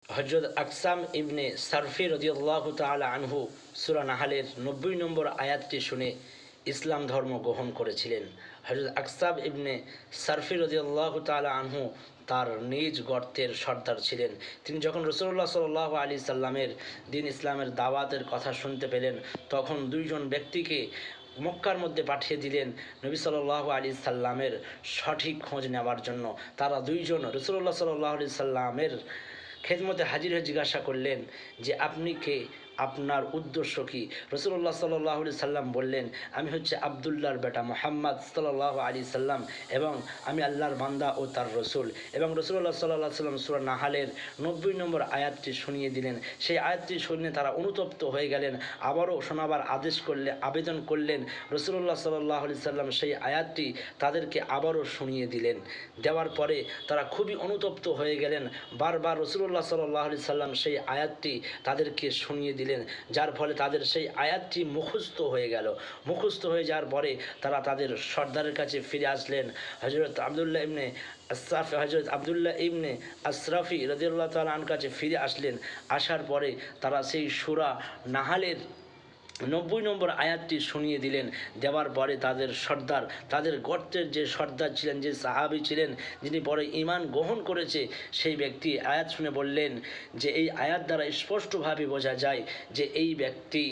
হযরত আকসাম ইবনে সারফি রাদিয়াল্লাহু তাআলা আনহু সূরা নাহালের ৯০ নম্বর আয়াতটি শুনে ইসলাম ধর্ম গ্রহণ করেছিলেন। হযরত আকসাম ইবনে সারফি রাদিয়াল্লাহু তাআলা আনহু তার নিজ গর্তের সর্দার ছিলেন। তিনি যখন রাসূলুল্লাহ সাল্লাল্লাহু আলাইহি সাল্লামের দিন ইসলামের দাওয়াতের কথা শুনতে পেলেন, তখন দুইজন ব্যক্তিকে মক্কার মধ্যে পাঠিয়ে দিলেন নবী সাল্লাল্লাহু আলাইহি সাল্লামের সঠিক খোঁজ নেওয়ার জন্য। তারা দুইজন রাসূলুল্লাহ সাল্লাল্লাহু আলাইহি সাল্লামের খেদমতে হাজির হয়ে জিজ্ঞাসা করলেন যে আপনি কে, আপনার উদ্দেশ্য কী? রাসূলুল্লাহ সাল্লাল্লাহু আলাইহি সাল্লাম বললেন, আমি হচ্ছে আবদুল্লাহর বেটা মুহাম্মদ সাল্লাল্লাহু আলাইহি সাল্লাম, এবং আমি আল্লাহর বান্দা ও তার রসুল। এবং রাসূলুল্লাহ সাল্লাল্লাহু আলাইহি সাল্লাম সূরা নাহালের ৯০ নম্বর আয়াতটি শুনিয়ে দিলেন। সেই আয়াতটি শুনে তারা অনুতপ্ত হয়ে গেলেন, আবারও শোনাবার আবেদন করলেন। রাসূলুল্লাহ সাল্লাল্লাহু আলাইহি সাল্লাম সেই আয়াতটি তাদেরকে আবারও শুনিয়ে দিলেন। দেওয়ার পরে তারা খুবই অনুতপ্ত হয়ে গেলেন। বারবার রাসূলুল্লাহ সাল্লাল্লাহু আলাইহি সাল্লাম সেই আয়াতটি তাদেরকে শুনিয়ে দিলেন, যার ফলে তাদের সেই আয়াতটি মুখস্থ হয়ে গেল। মুখস্থ হয়ে যাওয়ার পরে তারা তাদের সর্দারের কাছে ফিরে আসলেন। হযরত আবদুল্লাহ ইবনে আসরাফি রাদিয়াল্লাহু তাআলা আনহুর কাছে ফিরে আসলেন। আসার পরে তারা সেই সূরা নাহালের ৯০ নম্বর আয়াতটি শুনিয়ে দিলেন। দেওয়ার পরে তাদের সর্দার, তাদের গর্তের যে সর্দার ছিলেন, যে সাহাবী ছিলেন, যিনি পরে ঈমান গ্রহণ করেছে, সেই ব্যক্তি আয়াত শুনে বললেন যে এই আয়াত দ্বারা স্পষ্টভাবে বোঝা যায় যে এই ব্যক্তি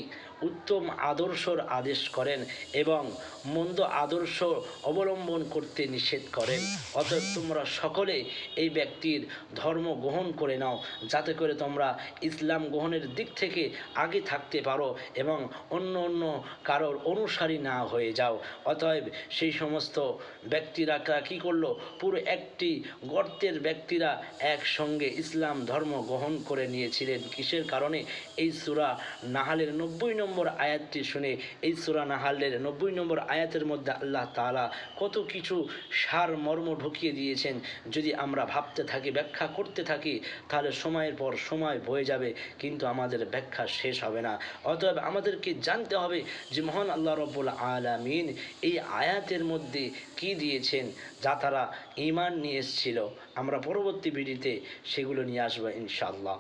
উত্তম আদর্শর আদেশ করেন এবং মন্দ আদর্শ অবলম্বন করতে নিষেধ করেন। অতএব তোমরা সকলে এই ব্যক্তির ধর্ম গ্রহণ করে নাও, যাতে করে তোমরা ইসলাম গ্রহণের দিক থেকে আগে থাকতে পারো এবং অন্য কারোর অনুসারী না হয়ে যাও। অতএব সেই সমস্ত ব্যক্তিরা কী করলো, পুরো একটি গর্তের ব্যক্তিরা একসঙ্গে ইসলাম ধর্ম গ্রহণ করে নিয়েছিলেন। কিসের কারণে? এই সূরা নাহালের ৯০ নম্বর আয়াতটি শুনে। এই সূরা নাহালের ৯০ নম্বর আয়াতের মধ্যে আল্লাহ তাআলা কত কিছু সার মর্ম ঢুকিয়ে দিয়েছেন। যদি আমরা ভাবতে থাকি, ব্যাখ্যা করতে থাকি, তাহলে সময়ের পর সময় বয়ে যাবে, কিন্তু আমাদের ব্যাখ্যা শেষ হবে না। অতএব আমাদেরকে জানতে হবে যে মহান আল্লাহ রাব্বুল আলামিন এই আয়াতের মধ্যে কি দিয়েছেন, যা তারা ঈমান নিয়ে এসেছিল। আমরা পরবর্তী ভিডিওতে সেগুলো নিয়ে আসবো ইনশাআল্লাহ।